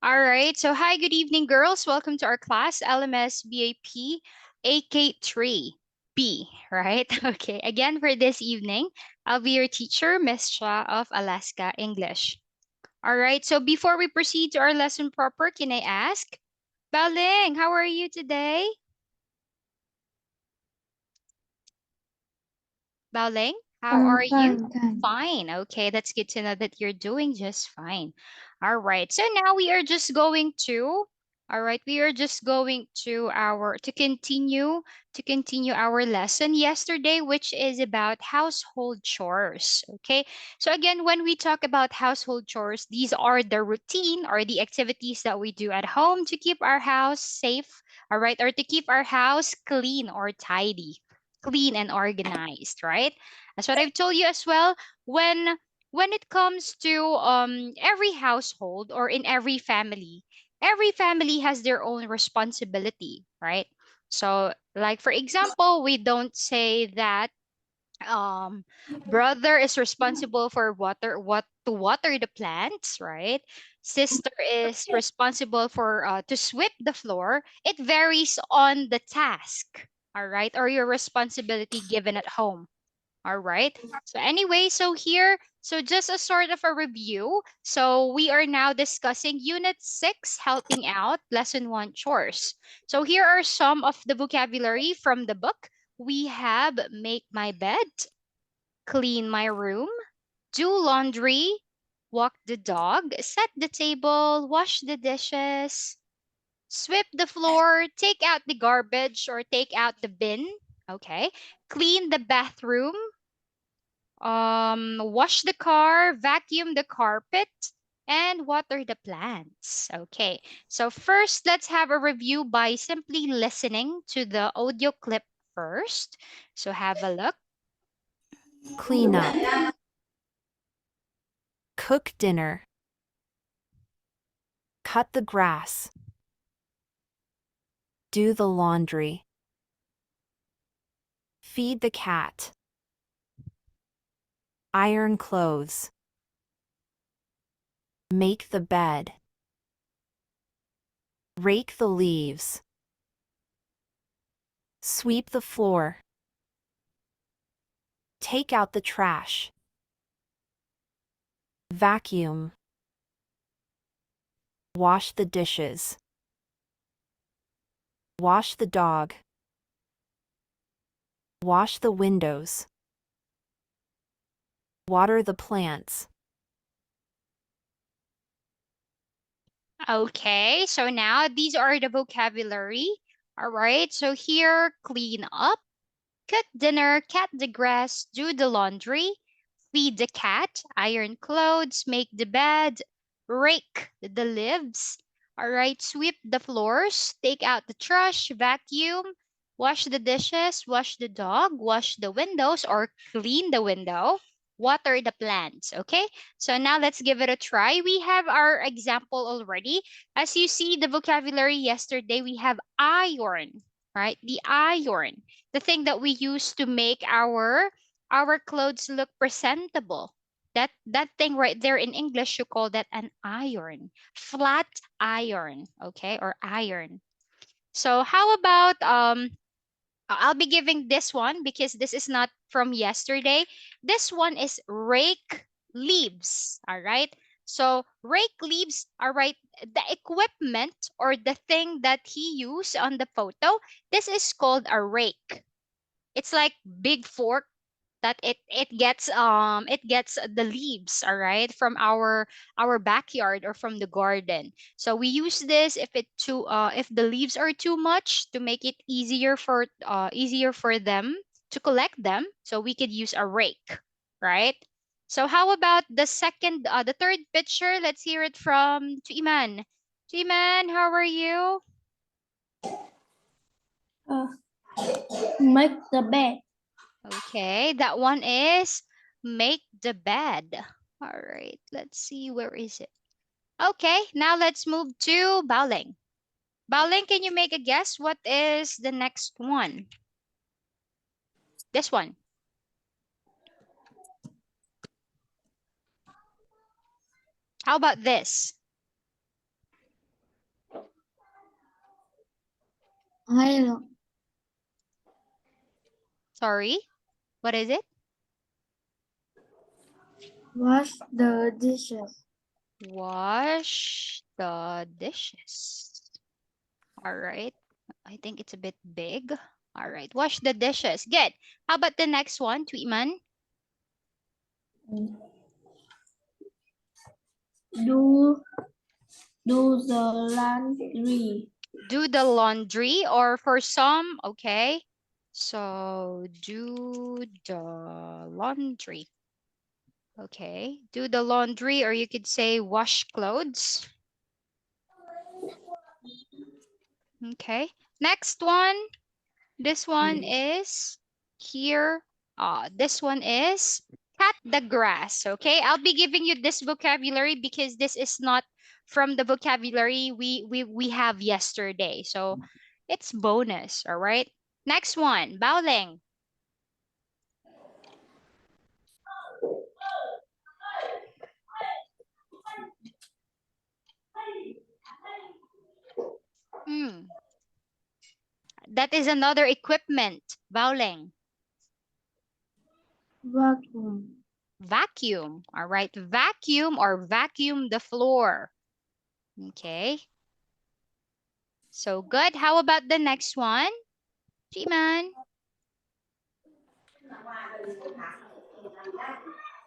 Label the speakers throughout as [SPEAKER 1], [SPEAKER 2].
[SPEAKER 1] All right. So, hi, good evening, girls. Welcome to our class, LMS BAP AK3B, right? Okay. Again, for this evening, I'll be your teacher, Miss Cha of Alaska English. All right. So, before we proceed to our lesson proper, can I ask, Baling, how are you today? Baling, how are
[SPEAKER 2] Fine,
[SPEAKER 1] you?
[SPEAKER 2] fine, fine.
[SPEAKER 1] Fine. Okay, that's good to know that you're doing just fine. All right. So now we are just going to, all right, we are just going to our to continue our lesson yesterday, which is about household chores. Okay. So again, when we talk about household chores, these are the routine or the activities that we do at home to keep our house safe, all right, or to keep our house clean or tidy, clean and organized, right? That's what I've told you as well. When it comes to every household or in every family has their own responsibility, right? So, like for example, we don't say that um brother is responsible for water the plants, right? Sister is responsible for to sweep the floor. It varies on the task, all right, or your responsibility given at home. All right. So anyway, so just a sort of a review. So we are now discussing Unit 6, Helping Out, Lesson 1, Chores. So here are some of the vocabulary from the book. We have make my bed, clean my room, do laundry, walk the dog, set the table, wash the dishes, sweep the floor, take out the garbage or take out the bin, okay? Clean the bathroom, wash the car, vacuum the carpet, and water the plants. Okay, so first let's have a review by simply listening to the audio clip first. So have a look.
[SPEAKER 3] Clean up. Cook dinner. Cut the grass. Do the laundry. Feed the cat. Iron clothes. Make the bed. Rake the leaves. Sweep the floor. Take out the trash. Vacuum. Wash the dishes. Wash the dog. Wash the windows. Water the plants.
[SPEAKER 1] Okay, so now these are the vocabulary. All right, so here, clean up, cook dinner, cut the grass, do the laundry, feed the cat, iron clothes, make the bed, rake the leaves. All right, sweep the floors, take out the trash, vacuum, wash the dishes, wash the dog, wash the windows or clean the window, water the plants. Okay, so now let's give it a try. We have our example already. As you see, the vocabulary yesterday, we have iron, right? The iron, the thing that we use to make our clothes look presentable. That thing right there in English, you call that an iron, flat iron, okay, or iron. So how about I'll be giving this one because this is not from yesterday. This one is rake leaves, all right? So rake leaves, all right, the equipment or the thing that he used on the photo, this is called a rake. It's like big fork that it gets the leaves, all right, from our backyard or from the garden. So we use this if the leaves are too much, to make it easier for them to collect them, so we could use a rake, right? So how about the third picture? Let's hear it from Tuiman. Tuiman, how are you?
[SPEAKER 2] Uh, make the bed.
[SPEAKER 1] Okay, that one is make the bed. All right, let's see, where is it? Okay, now let's move to Baoling. Baoling, can you make a guess? What is the next one? This one. How about this?
[SPEAKER 2] I
[SPEAKER 1] Sorry, what is it?
[SPEAKER 2] wash the dishes.
[SPEAKER 1] Wash the dishes. All right. I think it's a bit big. All right. Wash the dishes. Good. How about the next one, Tuiman?
[SPEAKER 2] Do do the laundry.
[SPEAKER 1] Do the laundry, or for some, okay. So do the laundry. Okay. Do the laundry, or you could say wash clothes. Okay. Next one. This one is here. This one is cut the grass. Okay, I'll be giving you this vocabulary because this is not from the vocabulary we have yesterday. So it's bonus. All right. Next one, Baoling. Hmm. That is another equipment. Baoling.
[SPEAKER 2] Vacuum.
[SPEAKER 1] Vacuum. All right. Vacuum or vacuum the floor. Okay. So good. How about the next one? G-Man.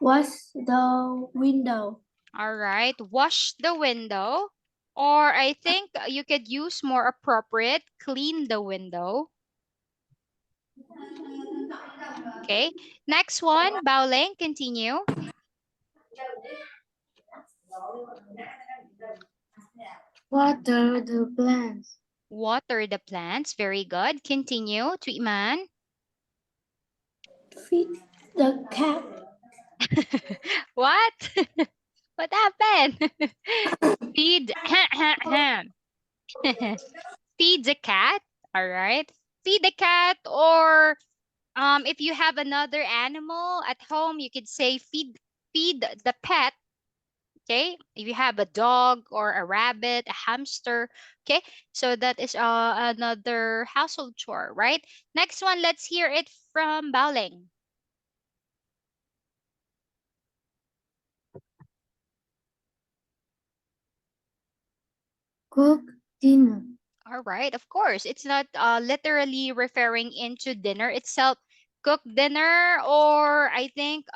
[SPEAKER 2] Wash the window.
[SPEAKER 1] All right, wash the window. Or I think you could use more appropriate, clean the window. Okay, next one, Baoling, continue.
[SPEAKER 2] Water the plants.
[SPEAKER 1] Water the plants, very good. Continue, Tuiman.
[SPEAKER 2] Feed the cat.
[SPEAKER 1] What? What happened? Feed, feed the cat, all right? Feed the cat, or if you have another animal at home, you could say feed the pet. Okay, if you have a dog or a rabbit, a hamster, okay, so that is another household chore, right? Next one, let's hear it from Baoling.
[SPEAKER 2] Cook dinner.
[SPEAKER 1] All right, of course, it's not literally referring into dinner itself. Cook dinner, or I think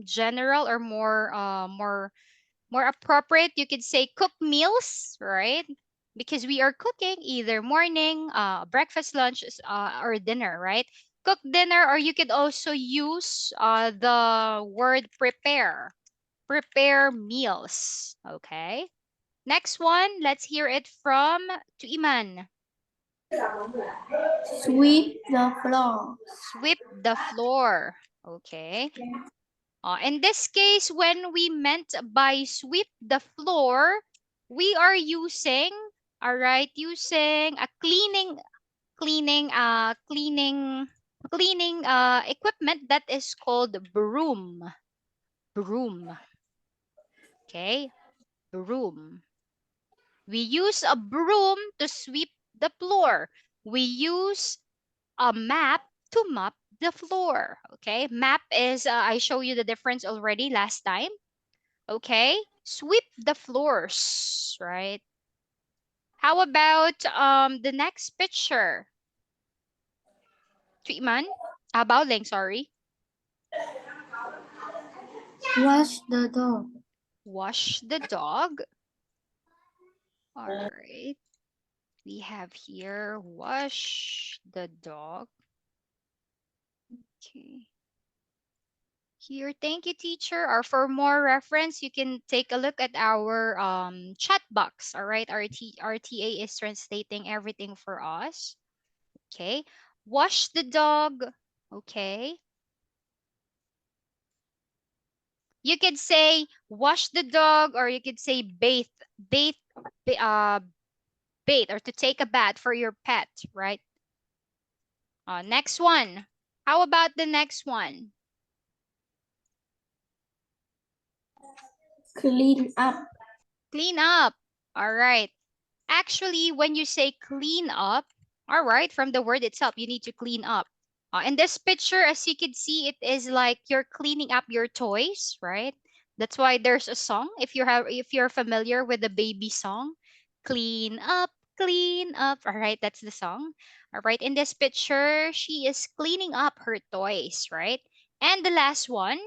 [SPEAKER 1] general or more appropriate, you could say cook meals, right? Because we are cooking either morning, breakfast, lunch, or dinner, right? Cook dinner, or you could also use the word prepare. Prepare meals. Okay. Next one, let's hear it from Tuiman.
[SPEAKER 2] Sweep the floor.
[SPEAKER 1] Sweep the floor. Okay. In this case, when we meant by sweep the floor, we are using, all right, using a cleaning equipment that is called broom. Broom. Okay, broom. We use a broom to sweep the floor. We use a map to mop the floor. Okay, map is I show you the difference already last time. Okay, sweep the floors, right? How about the next picture? Tuiman? Baoling, sorry.
[SPEAKER 2] Wash the dog.
[SPEAKER 1] Wash the dog. All right. We have here wash the dog. Okay. Here, thank you, teacher. Or for more reference, you can take a look at our chat box. All right, our TA is translating everything for us. Okay, wash the dog. Okay, you could say wash the dog, or you could say bathe, ba- uh, bathe, or to take a bath for your pet, right? Next one. How about the next one?
[SPEAKER 2] Clean up.
[SPEAKER 1] Clean up. All right. Actually, when you say clean up, All right, from the word itself, you need to clean up. In this picture, as you can see, it is like you're cleaning up your toys, right? That's why there's a song. If you're familiar with the baby song, clean up, clean up. All right, that's the song. All right, in this picture, she is cleaning up her toys, right? And the last one,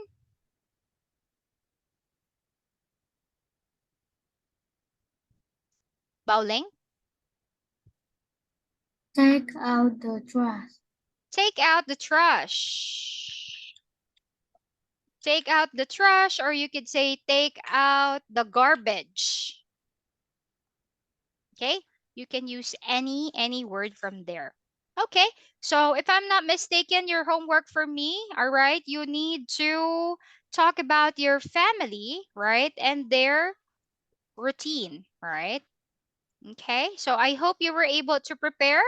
[SPEAKER 1] bowling.
[SPEAKER 2] Take out the trash.
[SPEAKER 1] Take out the trash. Take out the trash, or you could say take out the garbage. Okay, you can use any word from there. Okay, so if I'm not mistaken, your homework for me, all right, you need to talk about your family, right, and their routine, right? Okay, so I hope you were able to prepare.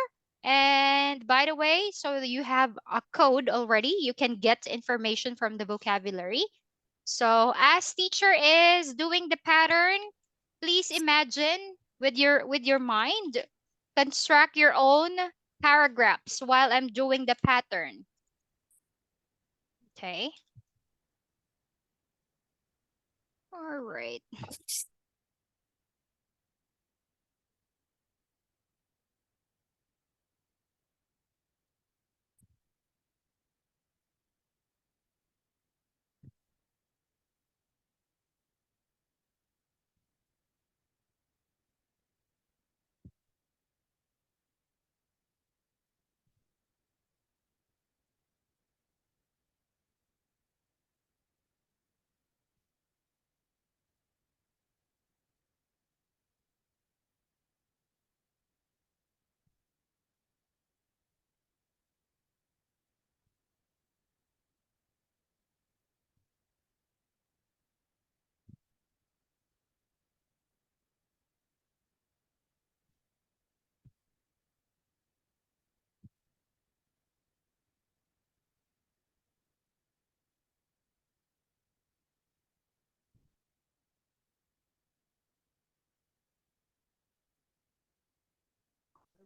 [SPEAKER 1] And by the way, so you have a code already, you can get information from the vocabulary. So as teacher is doing the pattern, please imagine with your mind, construct your own paragraphs while I'm doing the pattern. Okay. All right.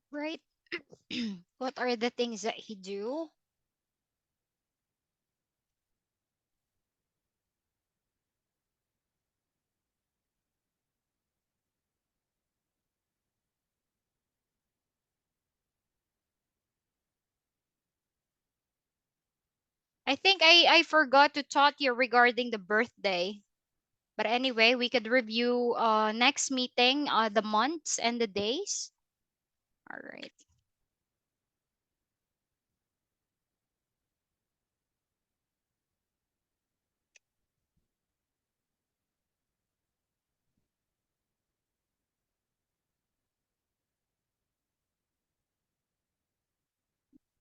[SPEAKER 1] Right. What are the things that he do? I think I forgot to taught you regarding the birthday. But anyway, we could review next meeting the months and the days. All right.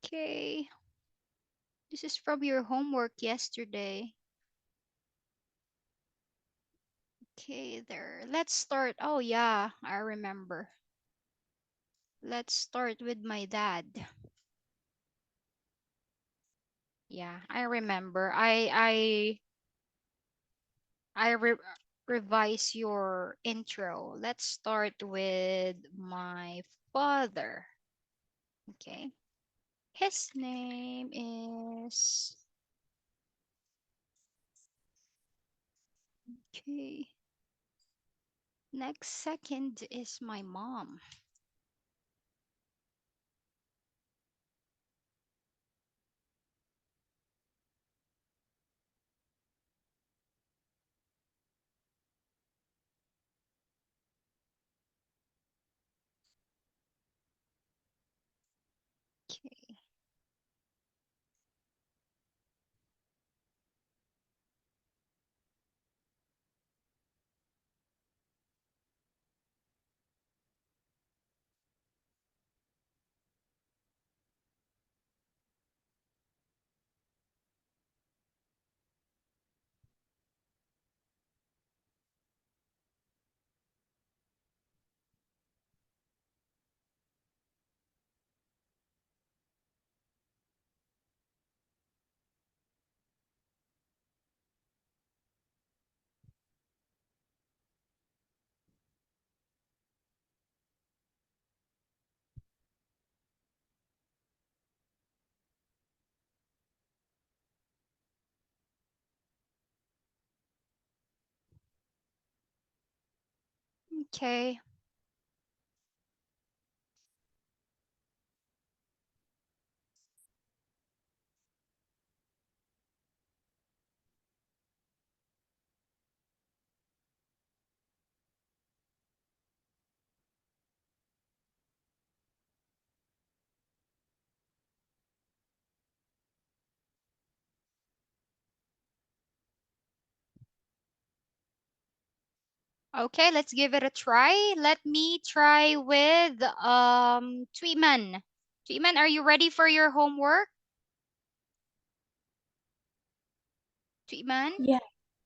[SPEAKER 1] Okay. This is from your homework yesterday. Okay, there. Let's start. Oh yeah, I remember. Let's start with my dad. Yeah, I remember. I revise your intro. Let's start with my father. Okay. His name is okay. Next second is my mom. Okay. Okay. Okay, let's give it a try. Let me try with Tweetman. Tweetman, are you ready for your homework? Tweetman?
[SPEAKER 2] Yeah.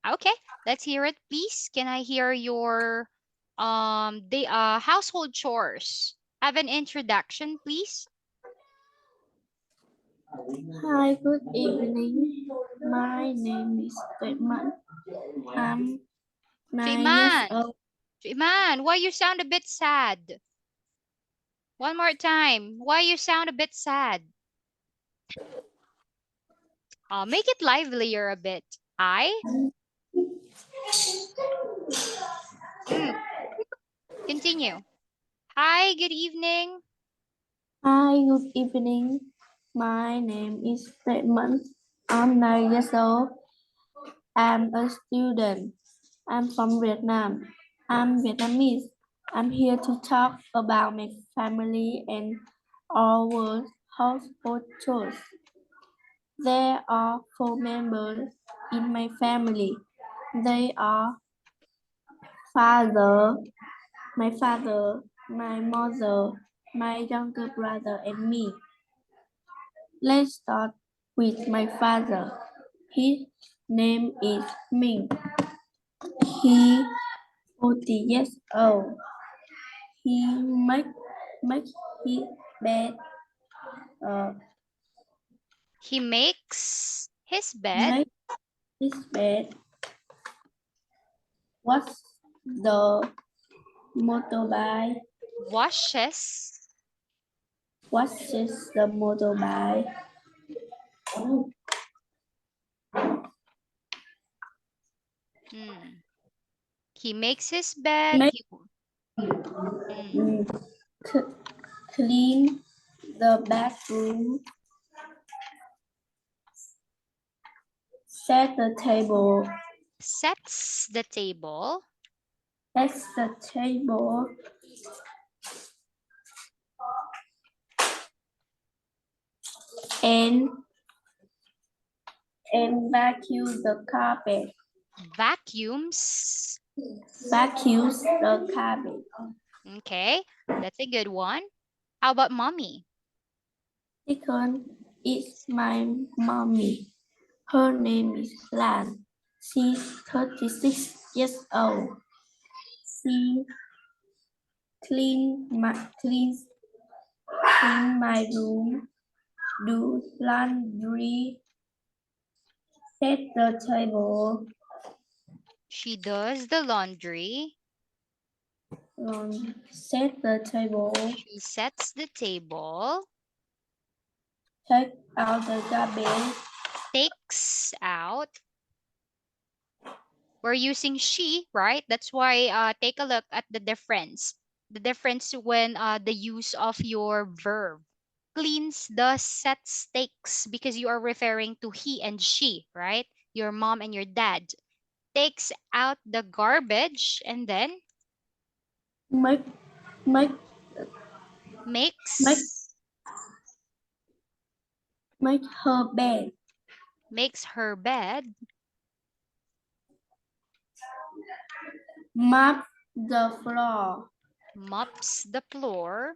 [SPEAKER 1] Okay, let's hear it, please. Can I hear your household chores? Have an introduction, please.
[SPEAKER 2] Hi, good evening. My name is Tuệ. I'm 9 years
[SPEAKER 1] Tweetman,
[SPEAKER 2] old.
[SPEAKER 1] Tweetman, why you sound a bit sad? One more time. Why you sound a bit sad? Make it livelier a bit. Mm, continue. Hi, good evening.
[SPEAKER 2] Hi, good evening. My name is Tuệ. I'm 9 years old. I'm a student. I'm from Vietnam. I'm Vietnamese. I'm here to talk about my family and our household chores. There are 4 members in my family. They are father, father, my mother, my younger brother, and me. Let's start with my father. His name is Ming. He 40 years old. He make his bed, uh,
[SPEAKER 1] He makes his bed,
[SPEAKER 2] make his bed. What's the motorbike?
[SPEAKER 1] washes.
[SPEAKER 2] Washes the motorbike.
[SPEAKER 1] Mm. He makes his bed.
[SPEAKER 2] Make
[SPEAKER 1] Mm.
[SPEAKER 2] c- clean the bathroom. Set the table.
[SPEAKER 1] Sets the table.
[SPEAKER 2] Sets the table. And vacuum the carpet.
[SPEAKER 1] Vacuums.
[SPEAKER 2] Vacuums the carpet.
[SPEAKER 1] Okay, that's a good one. How about mommy?
[SPEAKER 2] Second is my mommy. Her name is Lan. She's 36 years old. She cleans my room, do laundry, set the table,
[SPEAKER 1] She does the laundry.
[SPEAKER 2] set the table,
[SPEAKER 1] She sets the table.
[SPEAKER 2] take out the garbage,
[SPEAKER 1] Takes out. We're using she, right? That's why take a look at the difference. The difference when the use of your verb. Cleans, does, sets, takes, because you are referring to he and she, right? Your mom and your dad. Takes out the garbage and then
[SPEAKER 2] make make make
[SPEAKER 1] makes
[SPEAKER 2] make her bed,
[SPEAKER 1] makes her bed,
[SPEAKER 2] mop the floor.
[SPEAKER 1] mops the floor.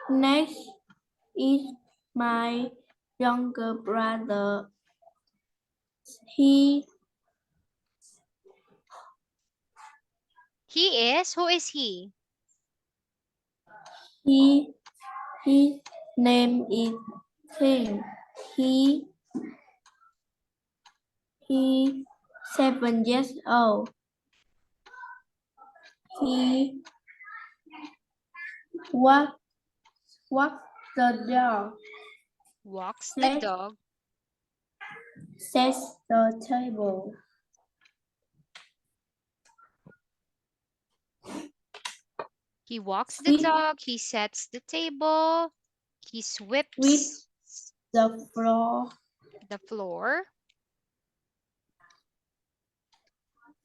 [SPEAKER 2] Next is my younger brother. He
[SPEAKER 1] He is, who is he?
[SPEAKER 2] he his name is King. He he 7 years old. He walk walk the dog.
[SPEAKER 1] Walks the
[SPEAKER 2] Set
[SPEAKER 1] dog.
[SPEAKER 2] sets the table.
[SPEAKER 1] He walks the
[SPEAKER 2] sweep
[SPEAKER 1] dog. He sets the table. He
[SPEAKER 2] sweep
[SPEAKER 1] sweeps
[SPEAKER 2] the floor,
[SPEAKER 1] the floor.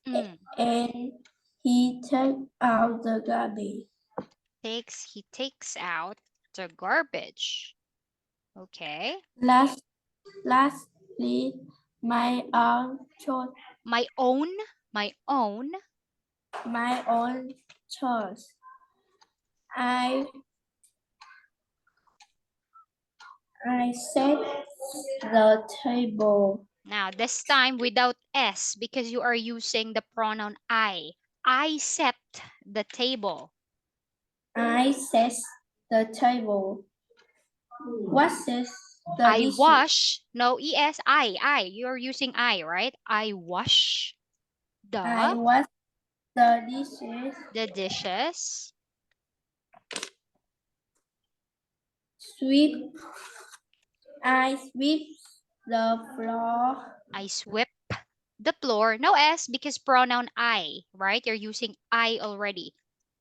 [SPEAKER 1] Mm.
[SPEAKER 2] and he takes out the garbage.
[SPEAKER 1] He takes out the garbage. Okay.
[SPEAKER 2] Lastly, my own choice,
[SPEAKER 1] My own, my own.
[SPEAKER 2] my own choice. I I set the table.
[SPEAKER 1] Now, this time without S because you are using the pronoun I. I set the table.
[SPEAKER 2] I set the table. What says the
[SPEAKER 1] I
[SPEAKER 2] dishes?
[SPEAKER 1] wash, no ES, I. You're using I, right? I wash
[SPEAKER 2] I
[SPEAKER 1] the
[SPEAKER 2] wash the dishes.
[SPEAKER 1] the dishes.
[SPEAKER 2] Sweep. I sweep the floor.
[SPEAKER 1] I sweep the floor. No S because pronoun I, right? You're using I already.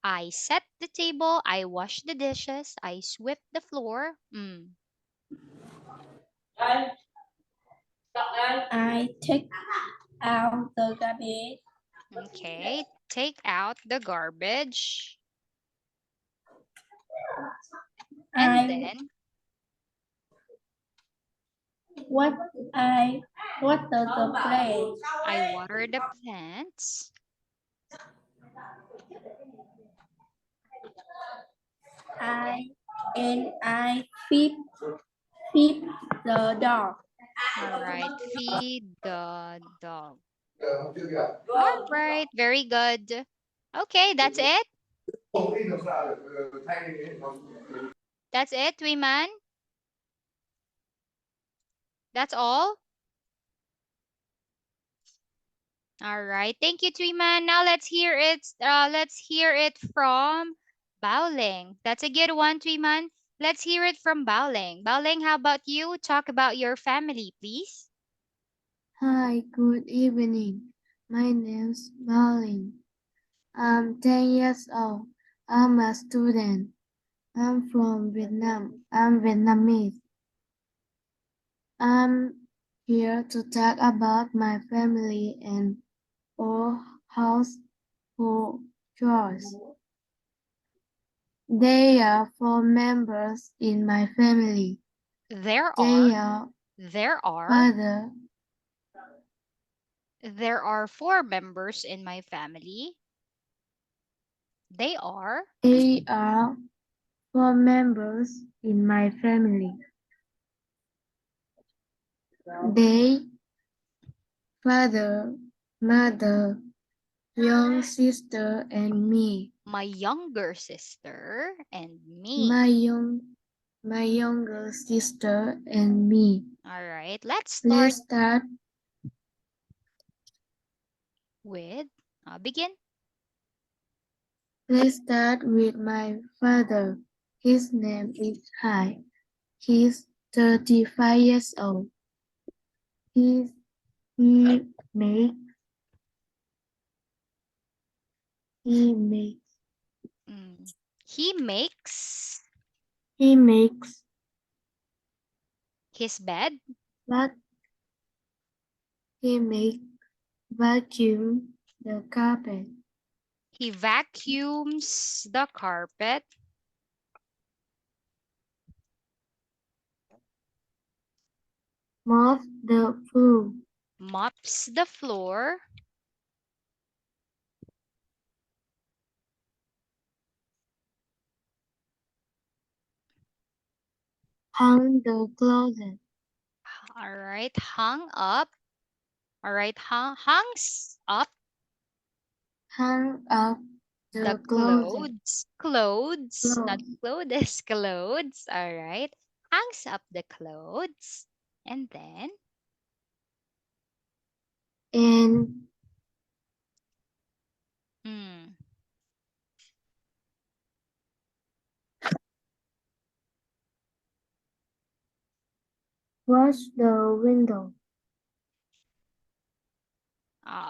[SPEAKER 1] I set the table. I wash the dishes. I sweep the floor.
[SPEAKER 2] I take out the garbage.
[SPEAKER 1] Okay. Take out the garbage. And
[SPEAKER 2] I
[SPEAKER 1] then
[SPEAKER 2] what I water the plants.
[SPEAKER 1] I water the plants.
[SPEAKER 2] I I feed the dog.
[SPEAKER 1] All right. Feed the dog. All right. Very good. Okay. That's it. That's it, Wiman. That's all. All right. Thank you, Tweeman. Now let's hear it. Let's hear it from Bowling. That's a good one, Tweeman. Let's hear it from Bowling. Bowling, how about you? Talk about your family, please.
[SPEAKER 4] Hi, good evening. My name's Marlene. I'm 10 years old. I'm a student. I'm from Vietnam. I'm Vietnamese. I'm here to talk about my family and all household chores. There are 4 members in my family.
[SPEAKER 1] There are,
[SPEAKER 4] They are
[SPEAKER 1] there are,
[SPEAKER 4] father,
[SPEAKER 1] there are four members in my family. They are
[SPEAKER 4] they are 4 members in my family. They, father, mother, young sister, and me.
[SPEAKER 1] my younger sister and me.
[SPEAKER 4] My young, my younger sister and me.
[SPEAKER 1] All right. Let's start
[SPEAKER 4] Let's start.
[SPEAKER 1] with begin.
[SPEAKER 4] Let's start with my father. His name is Hai. He's 35 years old. He he makes he makes
[SPEAKER 1] Mm. He makes
[SPEAKER 4] he makes
[SPEAKER 1] his bed.
[SPEAKER 4] vac he makes vacuum the carpet.
[SPEAKER 1] He vacuums the carpet.
[SPEAKER 4] Mop the floor.
[SPEAKER 1] Mops the floor.
[SPEAKER 4] Hang the closet.
[SPEAKER 1] All right. Hung up. All right. Hangs up
[SPEAKER 4] Hang up
[SPEAKER 1] the
[SPEAKER 4] the closet.
[SPEAKER 1] Clothes. Not
[SPEAKER 4] Clothes.
[SPEAKER 1] clothes. Clothes. All right. Hangs up the clothes. And then
[SPEAKER 4] And
[SPEAKER 1] mm,
[SPEAKER 4] wash the window.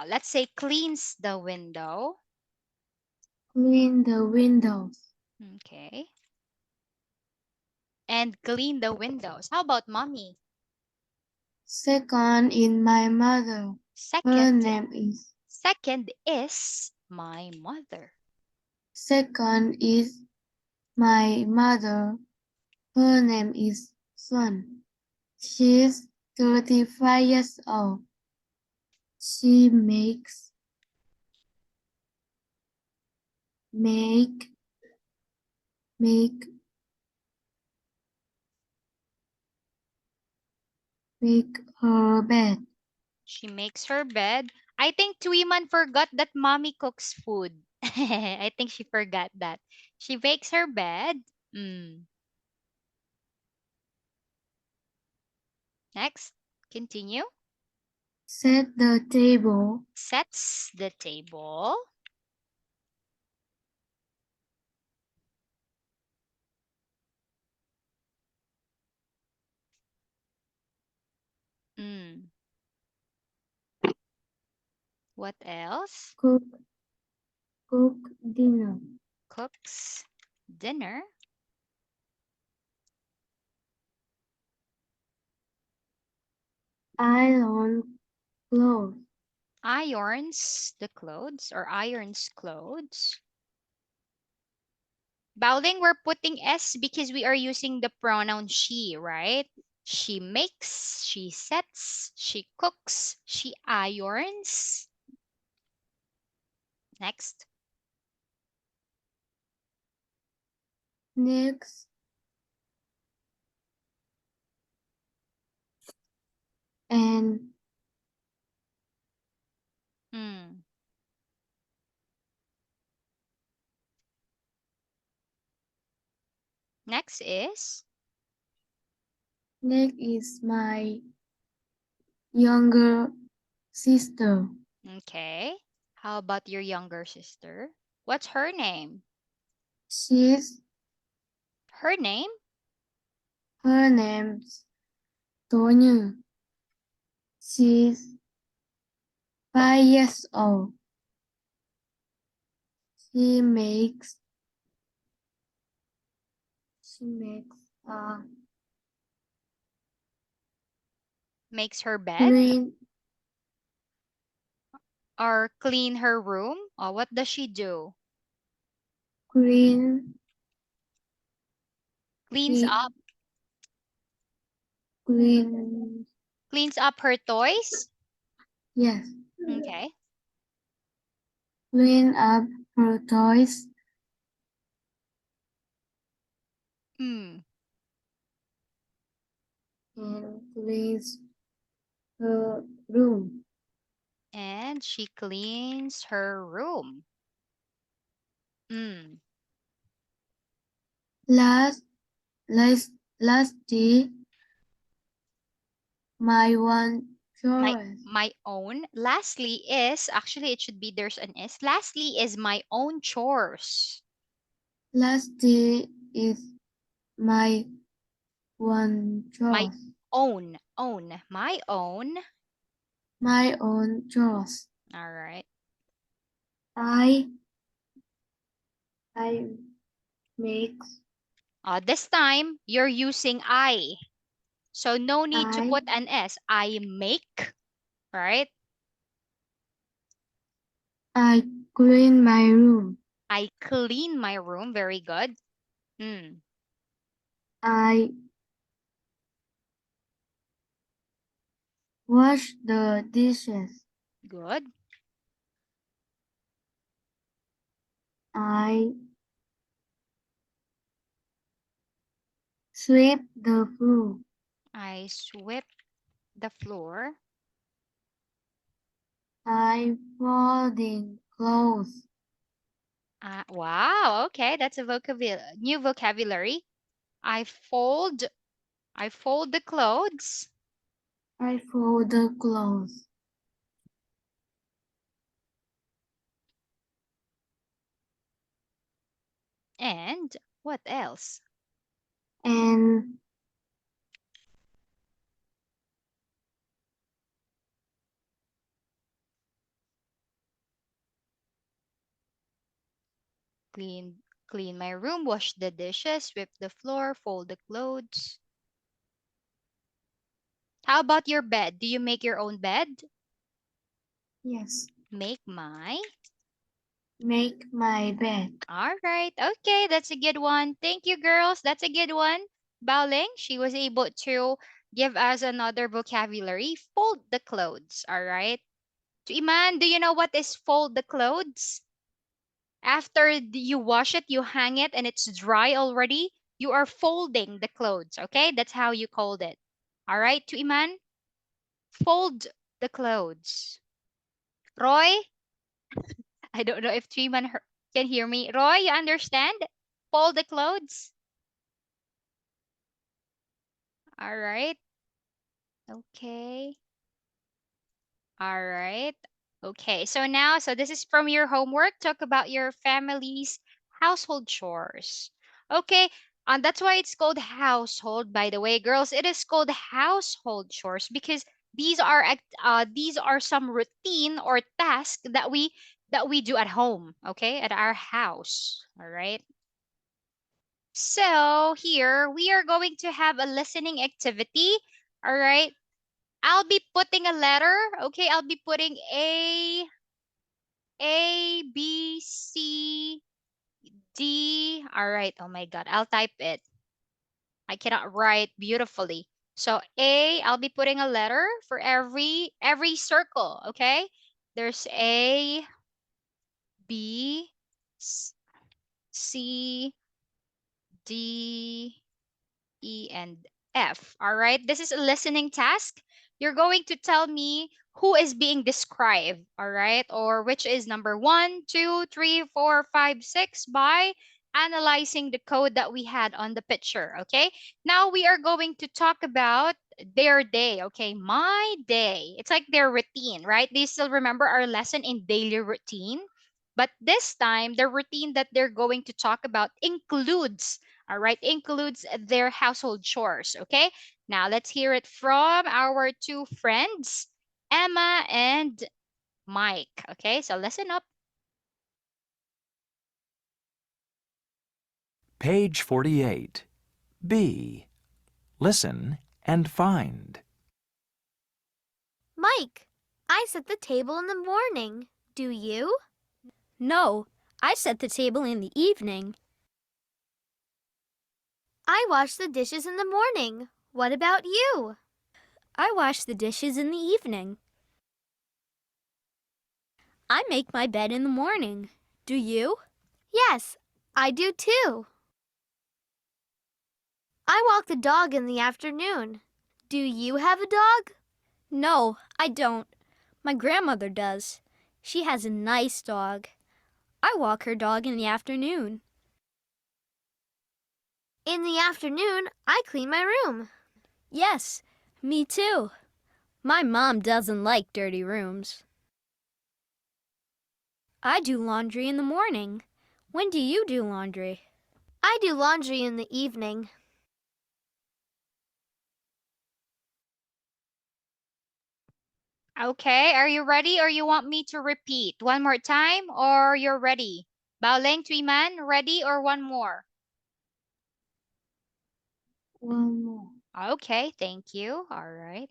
[SPEAKER 1] let's say cleans the window.
[SPEAKER 4] Clean the windows.
[SPEAKER 1] Okay. And clean the windows. How about mommy?
[SPEAKER 4] Second is my mother. Her
[SPEAKER 1] Second.
[SPEAKER 4] name is.
[SPEAKER 1] Second is my mother.
[SPEAKER 4] Second is my mother. Her name is Swan. She's 35 years old. She make make make her bed.
[SPEAKER 1] She makes her bed. I think Tweeman forgot that mommy cooks food. I think she forgot that. She makes her bed. Mm. Next, continue.
[SPEAKER 4] Set the table.
[SPEAKER 1] Sets the table. Mm. What else?
[SPEAKER 4] Cook dinner.
[SPEAKER 1] Cooks dinner.
[SPEAKER 4] Iron clothes.
[SPEAKER 1] Irons the clothes or irons clothes. Bowling, we're putting S because we are using the pronoun she, right? She makes, she sets, she cooks, she irons. Next.
[SPEAKER 4] Next and
[SPEAKER 1] Mm. Next is
[SPEAKER 4] next is my younger sister.
[SPEAKER 1] okay. How about your younger sister? What's her name?
[SPEAKER 4] She's
[SPEAKER 1] Her name?
[SPEAKER 4] her name's Tonya. She's 5 years old. She makes she makes
[SPEAKER 1] Makes her bed
[SPEAKER 4] clean
[SPEAKER 1] or clean her room? Or what does she do?
[SPEAKER 4] clean
[SPEAKER 1] Cleans up.
[SPEAKER 4] clean clean
[SPEAKER 1] Cleans up her toys?
[SPEAKER 4] yes
[SPEAKER 1] Okay.
[SPEAKER 4] clean up her toys
[SPEAKER 1] Mm.
[SPEAKER 4] and cleans her room.
[SPEAKER 1] And she cleans her room. Mm.
[SPEAKER 4] Last last day my one
[SPEAKER 1] My
[SPEAKER 4] chores.
[SPEAKER 1] my own. Lastly is actually it should be there's an S. Lastly is my own chores.
[SPEAKER 4] Last day is my one
[SPEAKER 1] My
[SPEAKER 4] chores.
[SPEAKER 1] my own.
[SPEAKER 4] My own chores.
[SPEAKER 1] All right.
[SPEAKER 4] I I make
[SPEAKER 1] This time you're using I. So no need to
[SPEAKER 4] I
[SPEAKER 1] put an S. I make, right?
[SPEAKER 4] I clean my room.
[SPEAKER 1] I clean my room. Very good. Mm,
[SPEAKER 4] I wash the dishes.
[SPEAKER 1] good.
[SPEAKER 4] I sweep the floor.
[SPEAKER 1] I sweep the floor.
[SPEAKER 4] I folding clothes.
[SPEAKER 1] Wow. Okay, that's a new vocabulary. I fold. I fold the clothes.
[SPEAKER 4] I fold the clothes.
[SPEAKER 1] And what else?
[SPEAKER 4] And
[SPEAKER 1] clean my room, wash the dishes, sweep the floor, fold the clothes. How about your bed? Do you make your own bed?
[SPEAKER 4] Yes.
[SPEAKER 1] Make my.
[SPEAKER 4] Make my bed.
[SPEAKER 1] All right. Okay, that's a good one. Thank you, girls. That's a good one. Baoling, she was able to give us another vocabulary. Fold the clothes. All right. To Iman, do you know what is fold the clothes? After you wash it, you hang it, and it's dry already. You are folding the clothes. Okay, that's how you called it. All right, to Iman, fold the clothes. Roy, I don't know if Triman can hear me. Roy, you understand? Fold the clothes. All right. Okay. All right. Okay. So this is from your homework. Talk about your family's household chores. Okay. And that's why it's called household, by the way, girls. It is called household chores because these are some routine or task that we do at home, okay, at our house. All right. So here we are going to have a listening activity. All right. I'll be putting a letter. Okay. I'll be putting A, B, C, D. All right. Oh my God. I'll type it. I cannot write beautifully. So I'll be putting a letter for every circle. Okay. There's A, B, C, D, E, and F. All right. This is a listening task. You're going to tell me who is being described. All right. Or which is number one, two, three, four, five, six by analyzing the code that we had on the picture. Okay. Now we are going to talk about their day. Okay. My day. It's like their routine, right? Do you still remember our lesson in daily routine? But this time, the routine that they're going to talk about includes, all right, includes their household chores. Okay. Now let's hear it from our two friends, Emma and Mike. Okay. So listen up.
[SPEAKER 5] Page 48. B. Listen and find.
[SPEAKER 6] Mike, I set the table in the morning. Do you?
[SPEAKER 7] No, I set the table in the evening.
[SPEAKER 6] I wash the dishes in the morning. What about you?
[SPEAKER 7] I wash the dishes in the evening. I make my bed in the morning. Do you?
[SPEAKER 6] Yes, I do too. I walk the dog in the afternoon. Do you have a dog?
[SPEAKER 7] No, I don't. My grandmother does. She has a nice dog. I walk her dog in the afternoon.
[SPEAKER 6] In the afternoon, I clean my room.
[SPEAKER 7] Yes, me too. My mom doesn't like dirty rooms. I do laundry in the morning. When do you do laundry?
[SPEAKER 6] I do laundry in the evening.
[SPEAKER 1] Okay. Are you ready or you want me to repeat one more time or you're ready? Baoling, Tweeman, ready or one more?
[SPEAKER 4] One more.
[SPEAKER 1] Okay. Thank you. All right.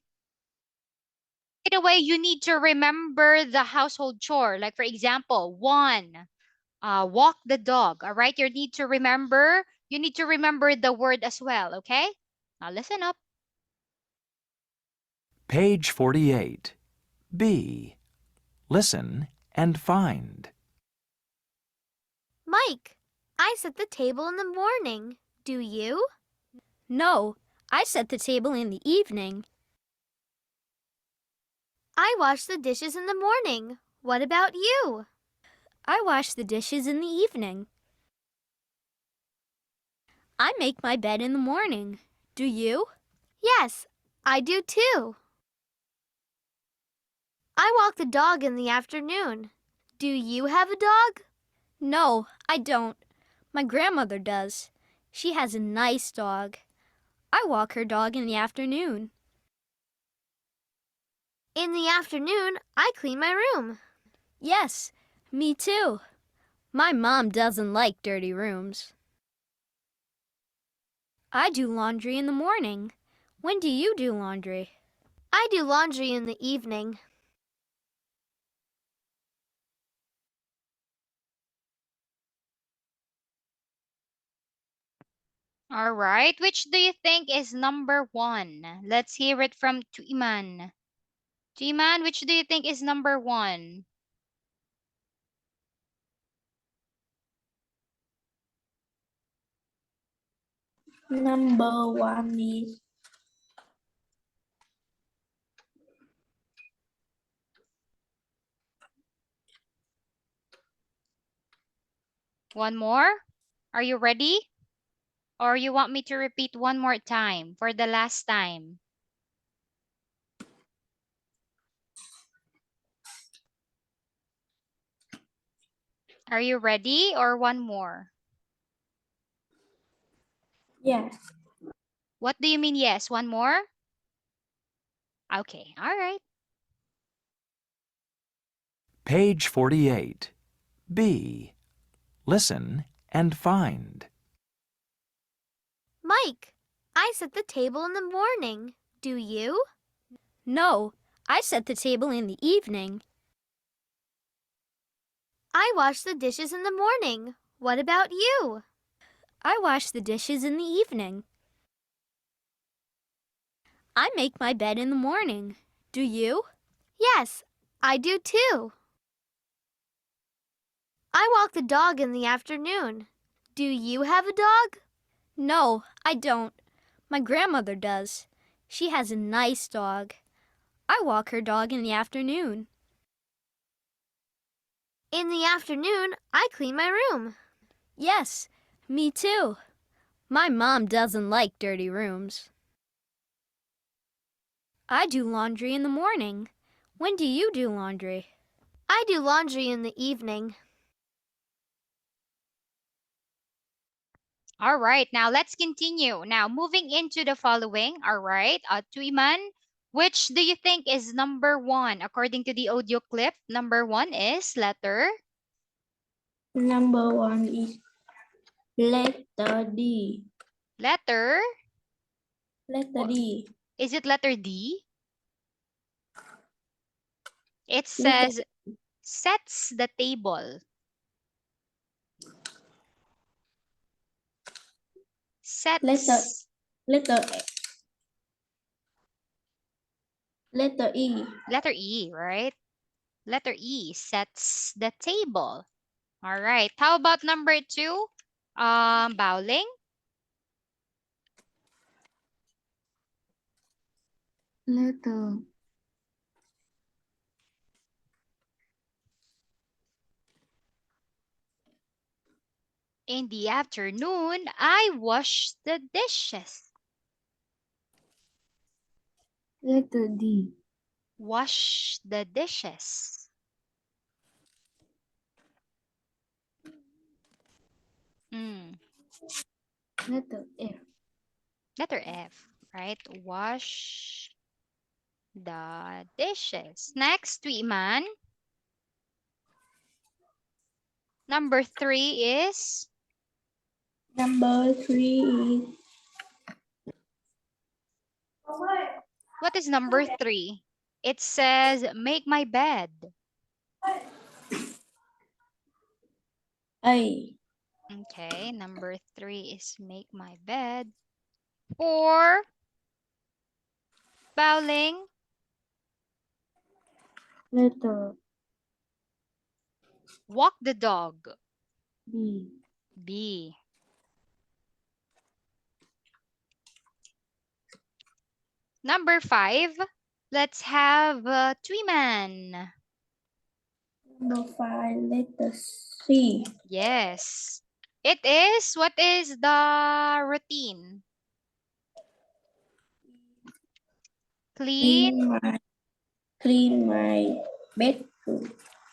[SPEAKER 1] Right away, you need to remember the household chore. Like, for example, one, walk the dog. All right. You need to remember the word as well. Okay. Now listen up.
[SPEAKER 5] Page 48. B. Listen and find.
[SPEAKER 6] Mike, I set the table in the morning. Do you?
[SPEAKER 7] No, I set the table in the evening.
[SPEAKER 6] I wash the dishes in the morning. What about you?
[SPEAKER 7] I wash the dishes in the evening. I make my bed in the morning. Do you?
[SPEAKER 6] Yes, I do too. I walk the dog in the afternoon. Do you have a dog?
[SPEAKER 7] No, I don't. My grandmother does. She has a nice dog. I walk her dog in the afternoon.
[SPEAKER 6] In the afternoon, I clean my room.
[SPEAKER 7] Yes, me too. My mom doesn't like dirty rooms. I do laundry in the morning. When do you do laundry?
[SPEAKER 6] I do laundry in the evening.
[SPEAKER 1] All right. Which do you think is number one? Let's hear it from Tuiman. Tuiman, which do you think is number one?
[SPEAKER 2] Number one is
[SPEAKER 1] One more? Are you ready? Or you want me to repeat one more time for the last time? Are you ready or one more?
[SPEAKER 2] yes.
[SPEAKER 1] What do you mean yes? One more? Okay, all right.
[SPEAKER 5] Page 48. B. Listen and find.
[SPEAKER 6] Mike, I set the table in the morning. Do you?
[SPEAKER 7] No, I set the table in the evening.
[SPEAKER 6] I wash the dishes in the morning. What about you?
[SPEAKER 7] I wash the dishes in the evening. I make my bed in the morning. Do you?
[SPEAKER 6] Yes, I do too. I walk the dog in the afternoon. Do you have a dog?
[SPEAKER 7] No, I don't. My grandmother does. She has a nice dog. I walk her dog in the afternoon.
[SPEAKER 6] In the afternoon, I clean my room.
[SPEAKER 7] Yes, me too. My mom doesn't like dirty rooms. I do laundry in the morning. When do you do laundry?
[SPEAKER 6] I do laundry in the evening.
[SPEAKER 1] All right, now let's continue. Now, moving into the following. All right, Tuiman, which do you think is number one? According to the audio clip, number one is letter.
[SPEAKER 2] Number one is letter D.
[SPEAKER 1] Letter.
[SPEAKER 2] Letter D.
[SPEAKER 1] Is it letter D? It
[SPEAKER 2] Letter,
[SPEAKER 1] says sets the table.
[SPEAKER 2] letter,
[SPEAKER 1] Sets.
[SPEAKER 2] letter, letter E.
[SPEAKER 1] Letter E, right? Letter E sets the table. All right. How about number two? Bowling.
[SPEAKER 4] Letter
[SPEAKER 1] In the afternoon, I wash the dishes.
[SPEAKER 4] letter D.
[SPEAKER 1] Wash the dishes. Mm,
[SPEAKER 4] Letter F.
[SPEAKER 1] letter F, right? Wash the dishes. Next, Iman. Number three is
[SPEAKER 2] Number three is
[SPEAKER 1] what is number three? It says make my bed.
[SPEAKER 2] A.
[SPEAKER 1] Okay, number three is make my bed. Four, bowling.
[SPEAKER 4] Letter
[SPEAKER 1] Walk the dog.
[SPEAKER 4] B.
[SPEAKER 1] B. Number five, let's have Twiman.
[SPEAKER 2] Number five, letter C.
[SPEAKER 1] Yes. It is, what is the routine? Clean,
[SPEAKER 2] Clean my bedroom.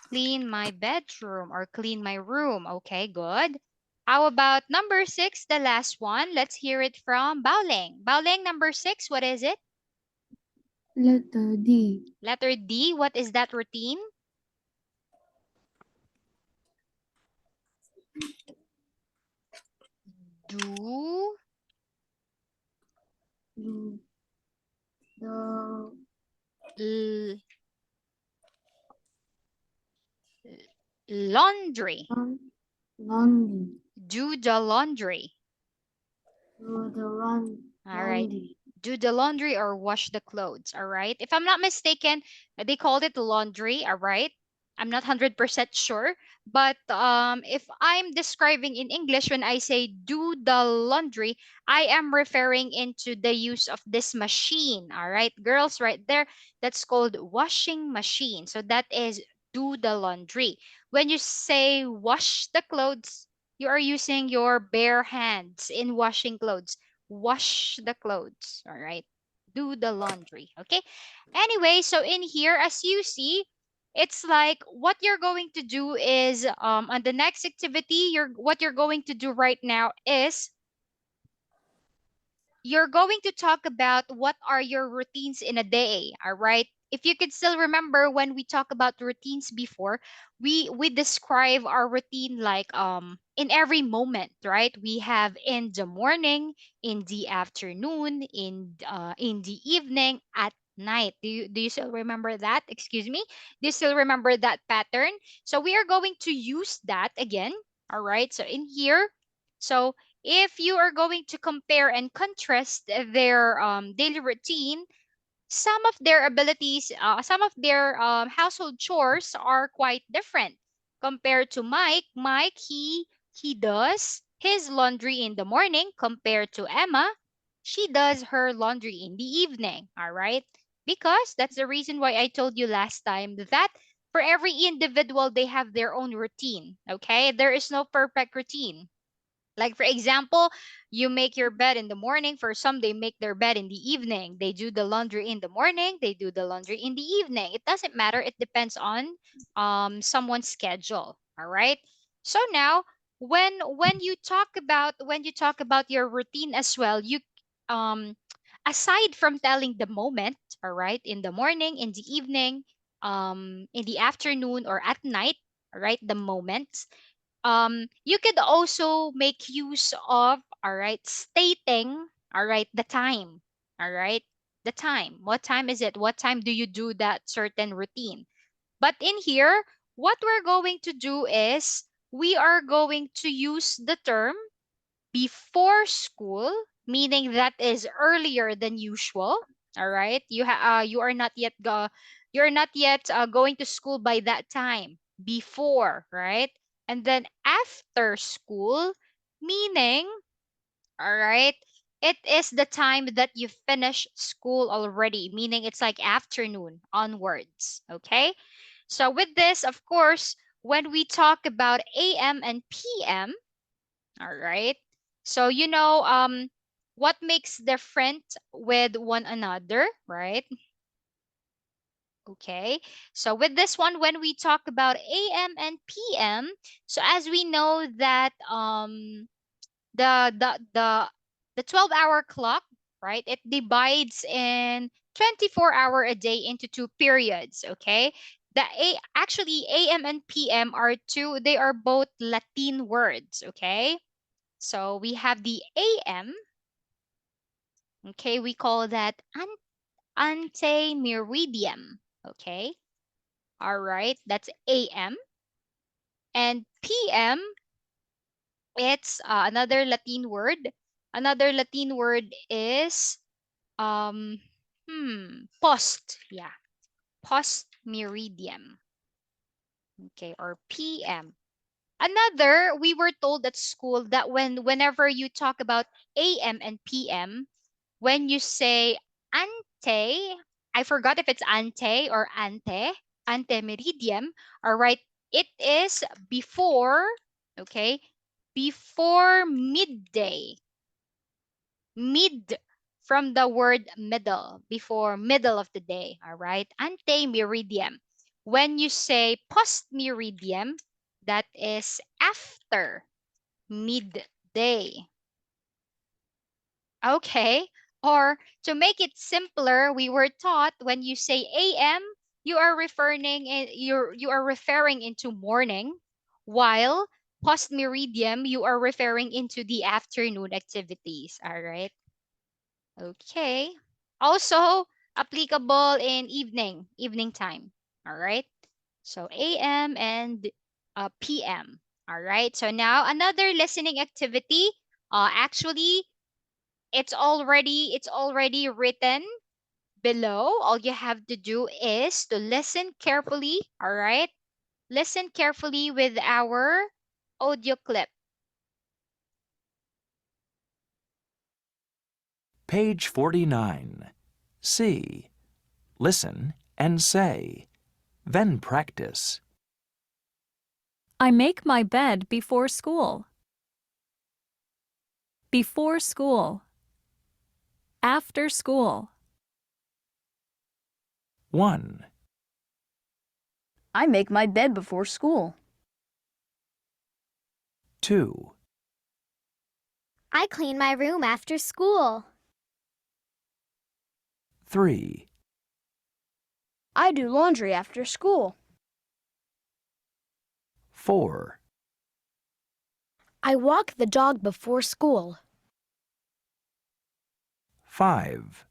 [SPEAKER 1] clean my bedroom or clean my room. Okay, good. How about number six, the last one? Let's hear it from Bowling. Bowling, number six, what is it?
[SPEAKER 4] Letter D.
[SPEAKER 1] Letter D, what is that routine? Laundry.
[SPEAKER 4] Laundry.
[SPEAKER 1] Do the laundry.
[SPEAKER 4] Do the
[SPEAKER 1] All right.
[SPEAKER 4] laundry.
[SPEAKER 1] Do the laundry or wash the clothes. All right. If I'm not mistaken, they called it laundry. All right. I'm not 100% sure. But if I'm describing in English, when I say do the laundry, I am referring into the use of this machine. All right. Girls, right there, that's called washing machine. So that is do the laundry. When you say wash the clothes, you are using your bare hands in washing clothes. Wash the clothes. All right. Do the laundry. Okay. Anyway, so in here, as you see, it's like what you're going to do is on the next activity, what you're going to do right now is you're going to talk about what are your routines in a day. All right. If you could still remember when we talk about routines before, we describe our routine like in every moment, right? We have in the morning, in the afternoon, in the evening, at night. Do you still remember that? Excuse me. Do you still remember that pattern? So we are going to use that again. All right. So in here, so if you are going to compare and contrast their daily routine, some of their household chores are quite different compared to Mike. Mike, he does his laundry in the morning compared to Emma. She does her laundry in the evening. All right, because that's the reason why I told you last time that for every individual they have their own routine. Okay, there is no perfect routine. Like for example, you make your bed in the morning. For some, they make their bed in the evening. They do the laundry in the morning. They do the laundry in the evening. It doesn't matter. It depends on someone's schedule. All right. So now, when you talk about your routine as well, you um aside from telling the moment, all right, in the morning, in the evening, in the afternoon, or at night, all right, the moments, you could also make use of, all right, stating, all right, the time. All right, the time. What time is it? What time do you do that certain routine? But in here, what we're going to do is we are going to use the term before school, meaning that is earlier than usual. All right, you are not yet going to school by that time. Before, right? And then after school, meaning, all right, it is the time that you finish school already, meaning it's like afternoon onwards. Okay, so with this, of course, when we talk about AM and PM, all right. So what makes different with one another, right? Okay. So with this one, when we talk about AM and PM, so as we know that the the the the 12-hour clock, right? It divides in 24-hour a day into two periods, okay? Actually AM and PM are two, they are both Latin words, okay? So we have the AM. Okay, we call that ante meridium. Okay, all right, that's AM. And PM, it's another Latin word. Another Latin word is um post. Yeah, post meridium. Okay, or PM. Another, we were told at school that whenever you talk about AM and PM, when you say ante, I forgot if it's ante or ante meridium, all right, it is before, okay, before midday, mid from the word middle, before middle of the day, all right, ante meridium. When you say post meridium, that is after midday. Okay. Or to make it simpler, we were taught when you say AM, you are referring into morning, while post meridium you are referring into the afternoon activities. All right. Okay. Also applicable in evening time. All right. So AM and p.m. All right. So now another listening activity. Actually, it's already written below. All you have to do is to listen carefully. All right. Listen carefully with our audio clip.
[SPEAKER 5] Page 49. C. Listen and say. Then practice.
[SPEAKER 8] I make my bed before school. Before school. After school.
[SPEAKER 5] 1,
[SPEAKER 9] I make my bed before school.
[SPEAKER 5] 2,
[SPEAKER 6] I clean my room after school.
[SPEAKER 5] 3,
[SPEAKER 9] I do laundry after school.
[SPEAKER 5] 4,
[SPEAKER 6] I walk the dog before school.
[SPEAKER 5] 5,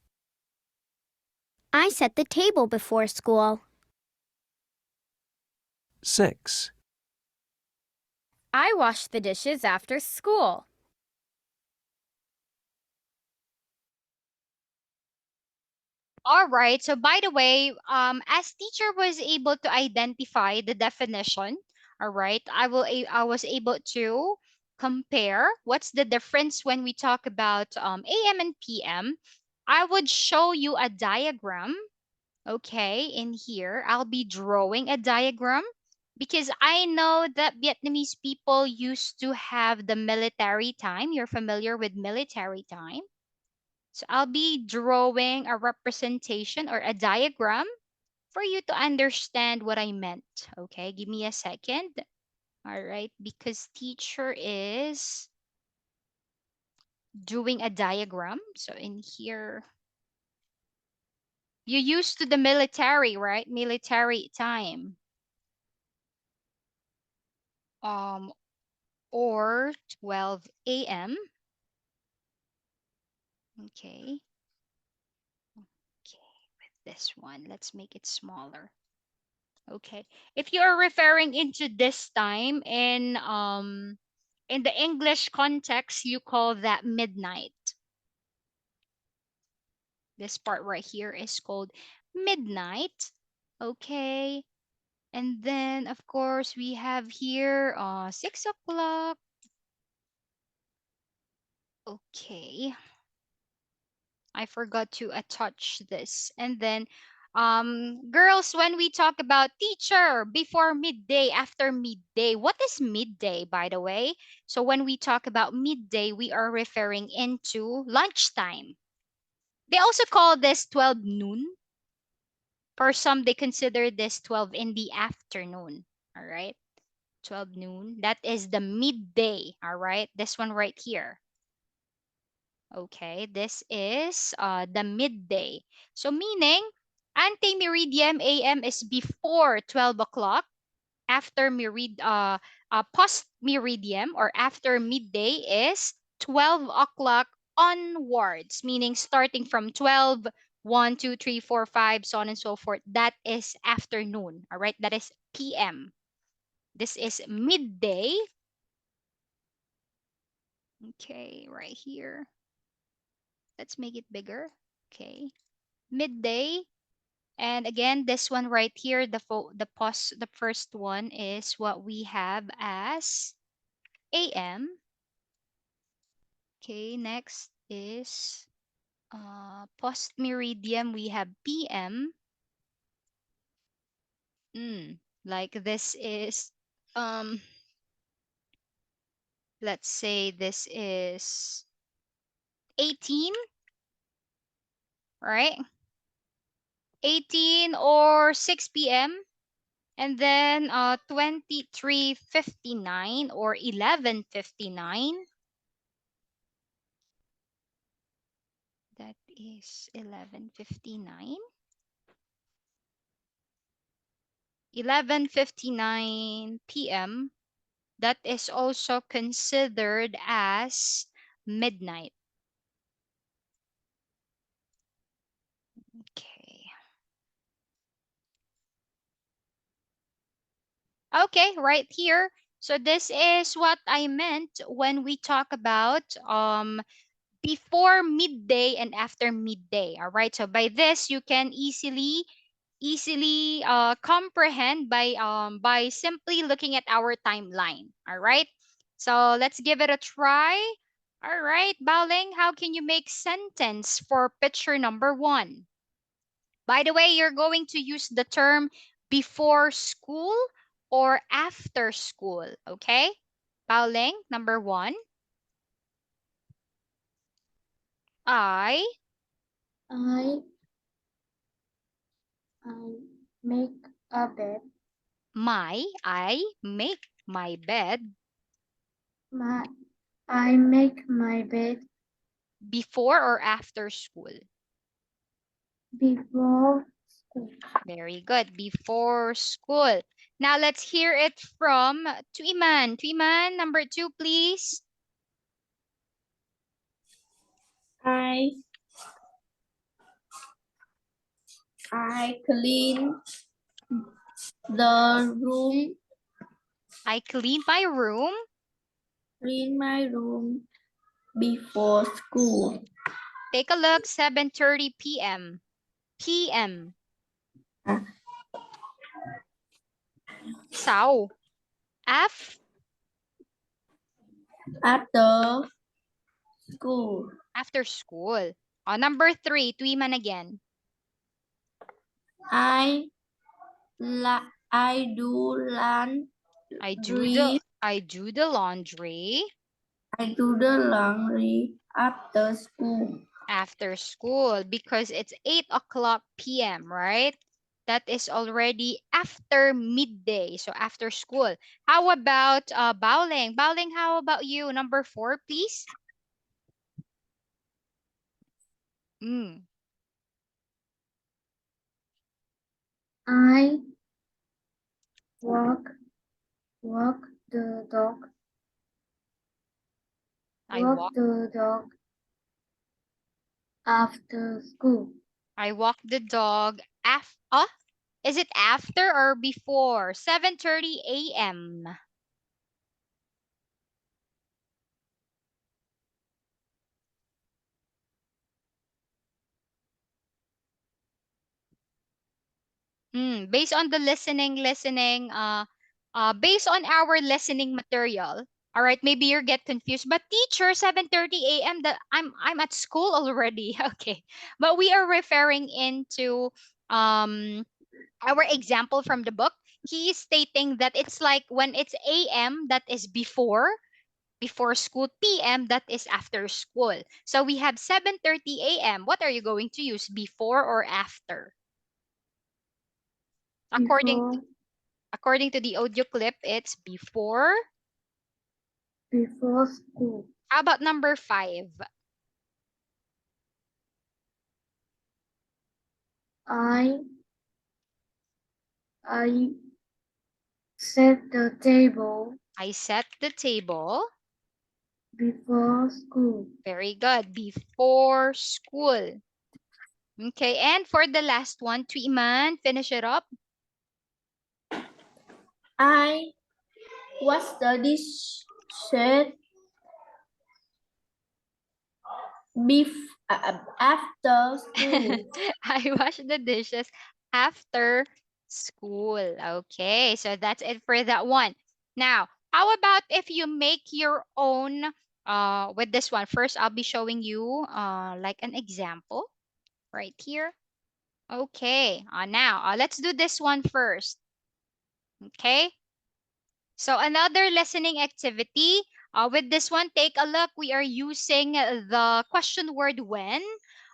[SPEAKER 6] I set the table before school.
[SPEAKER 5] 6,
[SPEAKER 7] I wash the dishes after school.
[SPEAKER 1] All right. So by the way, as teacher was able to identify the definition, all right, I was able to compare what's the difference when we talk about AM and PM. I would show you a diagram. Okay, in here I'll be drawing a diagram because I know that Vietnamese people used to have the military time. You're familiar with military time. So I'll be drawing a representation or a diagram for you to understand what I meant. Okay, give me a second. All right, because teacher is doing a diagram. So in here, you used to the military, right? Military time. Um, or 12 a.m. Okay. Okay, with this one, let's make it smaller. Okay. If you are referring into this time in the English context, you call that midnight. This part right here is called midnight. Okay. And then of course we have here 6 o'clock. Okay. I forgot to attach this. And then girls, when we talk about teacher before midday, after midday, what is midday by the way? So when we talk about midday, we are referring into lunchtime. They also call this 12 noon. For some, they consider this 12 in the afternoon. All right. 12 noon. That is the midday. All right. This one right here. Okay, this is the midday. So meaning, ante-meridium AM is before 12 o'clock, post-meridium or after midday is 12 o'clock onwards, meaning starting from 12, 1, 2, 3, 4, 5, so on and so forth. That is afternoon, all right? That is PM. This is midday. Okay, right here. Let's make it bigger. Okay. Midday. And again, this one right here, the first one is what we have as AM. Okay, next is post meridium. We have PM. Like this is um let's say this is 18, right? 18 or 6 p.m. And then 23:59 or 11:59. That is 11:59. 11:59 p.m. That is also considered as midnight. Okay. Okay, right here. So this is what I meant when we talk about before midday and after midday. All right. So by this you can easily comprehend by simply looking at our timeline. All right. So let's give it a try. All right, Baoling, how can you make sentence for picture number 1? By the way, you're going to use the term before school or after school, okay? Baoling, number 1. I
[SPEAKER 4] I make a bed.
[SPEAKER 1] I make my bed
[SPEAKER 4] My, I make my bed
[SPEAKER 1] before or after school.
[SPEAKER 4] before school.
[SPEAKER 1] Very good. Before school. Now let's hear it from Tuiman. Tuiman, number 2, please.
[SPEAKER 2] I clean the room,
[SPEAKER 1] I clean my room
[SPEAKER 2] before school.
[SPEAKER 1] Take a look, 7:30 p.m. p.m. Sao. Af
[SPEAKER 2] After school.
[SPEAKER 1] after school. Number 3, Tuiman again.
[SPEAKER 2] I I do laundry.
[SPEAKER 1] I do the laundry
[SPEAKER 2] I do the laundry after school.
[SPEAKER 1] after school because it's 8 o'clock p.m., right? That is already after midday, so after school. How about Baoling? Baoling, how about you? Number 4, please. Mm.
[SPEAKER 4] I walk the dog.
[SPEAKER 1] I walk
[SPEAKER 4] The dog after school.
[SPEAKER 1] I walk the dog is it after or before? 7:30 a.m. Based on the based on our listening material. All right, maybe you get confused, but teacher, 7:30 a.m. that I'm at school already. Okay. But we are referring into um our example from the book. He is stating that it's like when it's a.m. that is before school, p.m. that is after school. So we have 7:30 a.m. What are you going to use, before or after? According
[SPEAKER 4] Before
[SPEAKER 1] according to the audio clip, it's before.
[SPEAKER 4] before school.
[SPEAKER 1] How about number 5?
[SPEAKER 4] I I set the table
[SPEAKER 1] I set the table.
[SPEAKER 4] before school.
[SPEAKER 1] Very good. Before school. Okay, and for the last one, Tuiman, finish it up.
[SPEAKER 2] I wash the dish set after school.
[SPEAKER 1] I wash the dishes after school. Okay, so that's it for that one. Now, how about if you make your own with this one? First, I'll be showing you like an example right here. Okay, now let's do this one first. Okay, so another listening activity. With this one, take a look. We are using the question word when.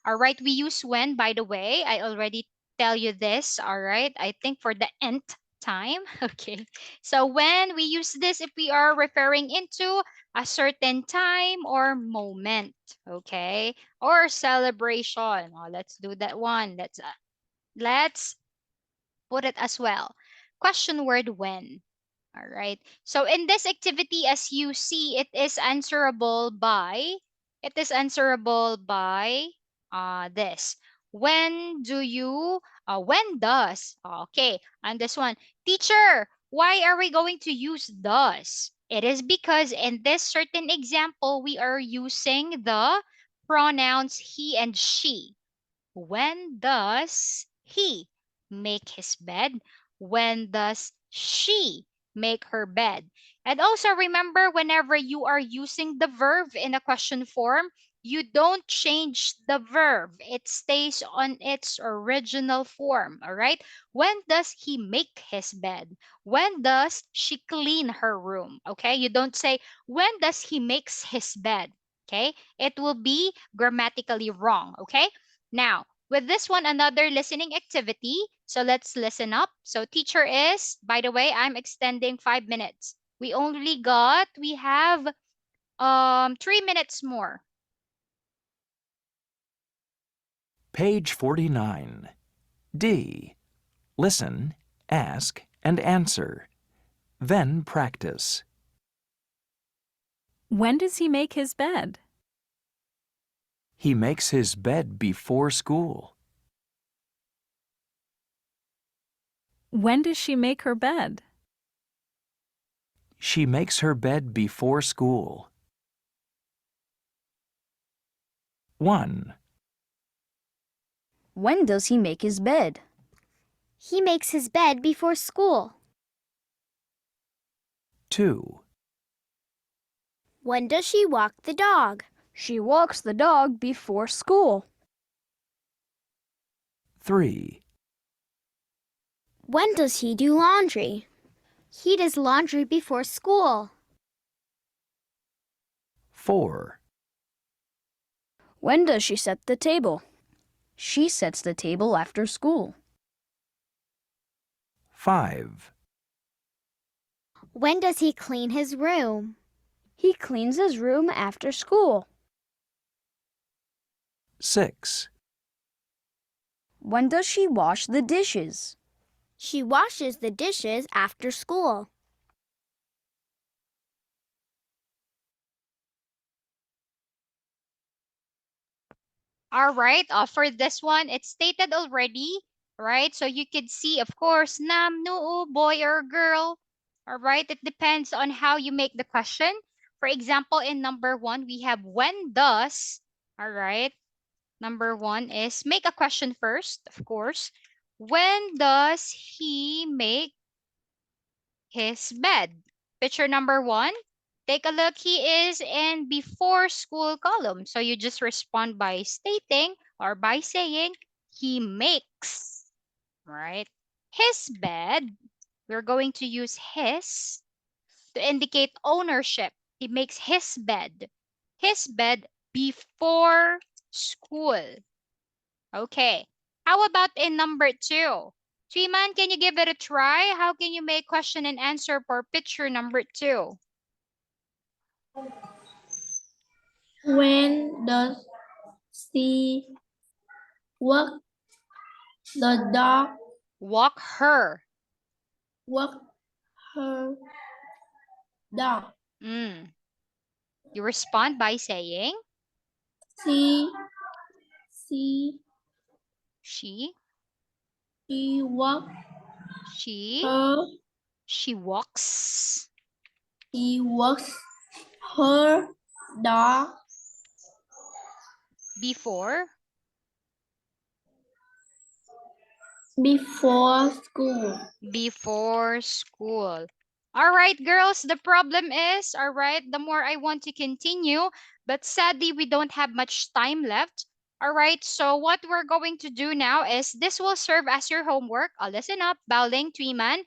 [SPEAKER 1] All right, we use when, by the way. I already tell you this. All right, I think for the nth time. Okay, so when we use this, if we are referring into a certain time or moment, okay, or celebration. Let's do that one. Let's put it as well. Question word when. All right. So in this activity, as you see, it is answerable by this. When do you when does okay, and this one, teacher, Why are we going to use does? It is because in this certain example, we are using the pronouns he and she. When does he make his bed? When does she make her bed? And also remember, whenever you are using the verb in a question form, you don't change the verb. It stays on its original form, all right? When does he make his bed? When does she clean her room? Okay? You don't say, when does he makes his bed? Okay? It will be grammatically wrong, okay? Now, with this one, another listening activity. So let's listen up. So teacher is, by the way, I'm extending 5 minutes. We have 3 minutes more.
[SPEAKER 5] Page 49. D. Listen, ask, and answer. Then practice.
[SPEAKER 8] When does he make his bed?
[SPEAKER 5] He makes his bed before school.
[SPEAKER 8] When does she make her bed?
[SPEAKER 5] She makes her bed before school. 1,
[SPEAKER 9] When does he make his bed?
[SPEAKER 6] He makes his bed before school.
[SPEAKER 5] 2,
[SPEAKER 6] When does she walk the dog?
[SPEAKER 9] She walks the dog before school.
[SPEAKER 5] 3,
[SPEAKER 6] When does he do laundry? He does laundry before school.
[SPEAKER 5] 4,
[SPEAKER 9] When does she set the table? She sets the table after school.
[SPEAKER 5] 5,
[SPEAKER 6] When does he clean his room?
[SPEAKER 9] He cleans his room after school.
[SPEAKER 5] 6,
[SPEAKER 9] When does she wash the dishes?
[SPEAKER 6] She washes the dishes after school.
[SPEAKER 1] All right, for this one, it's stated already, right? So you could see, of course, nam, nuu, boy or girl. All right, it depends on how you make the question. For example, in number one, we have when does, all right? Number one is make a question first, of course. When does he make his bed? Picture number one. Take a look. He is in before school column. So you just respond by stating or by saying he makes, right? His bed. We're going to use his to indicate ownership. He makes his bed. His bed before school. Okay. How about in number two? Triman, can you give it a try? How can you make question and answer for picture number two?
[SPEAKER 2] When does she walk the dog?
[SPEAKER 1] Walk her.
[SPEAKER 2] Walk her dog.
[SPEAKER 1] Mm. You respond by saying
[SPEAKER 2] She she
[SPEAKER 1] she,
[SPEAKER 2] she walk
[SPEAKER 1] she,
[SPEAKER 2] her
[SPEAKER 1] she walks
[SPEAKER 2] she walks her dog
[SPEAKER 1] before.
[SPEAKER 2] before school.
[SPEAKER 1] Before school. All right, girls, the problem is, all right, the more I want to continue, but sadly, we don't have much time left. All right, so what we're going to do now is this will serve as your homework. Listen up, Baoling, Tweeman.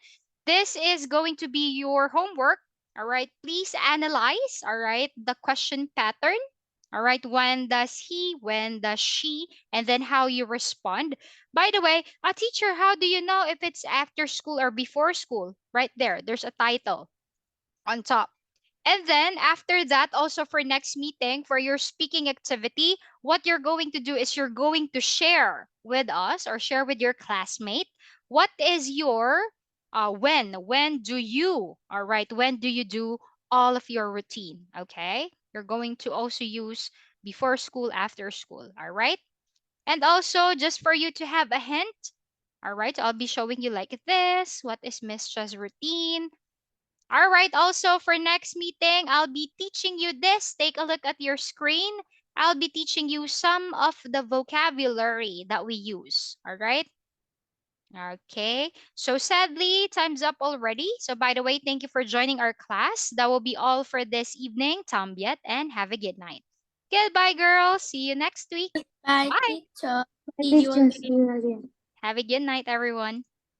[SPEAKER 1] This is going to be your homework. All right, please analyze, all right, the question pattern. All right, when does he, when does she, and then how you respond. By the way, a teacher, how do you know if it's after school or before school? Right there, there's a title on top. And then after that, also for next meeting, for your speaking activity, what you're going to do is you're going to share with us or share with your classmate what is your when do you, all right, when do you do all of your routine, okay? You're going to also use before school, after school, all right? And also, just for you to have a hint, All right, I'll be showing you like this. What is Miss Cha's routine? All right, also for next meeting, I'll be teaching you this. Take a look at your screen. I'll be teaching you some of the vocabulary that we use. All right? Okay, so sadly, time's up already. So, by the way, thank you for joining our class. That will be all for this evening. Tambiet, and have a good night. Goodbye, girls. See you next week.
[SPEAKER 2] Bye,
[SPEAKER 1] Bye.
[SPEAKER 2] teacher.
[SPEAKER 4] At
[SPEAKER 2] See you
[SPEAKER 4] least just
[SPEAKER 2] again.
[SPEAKER 4] see you again.
[SPEAKER 1] Have a good night, everyone.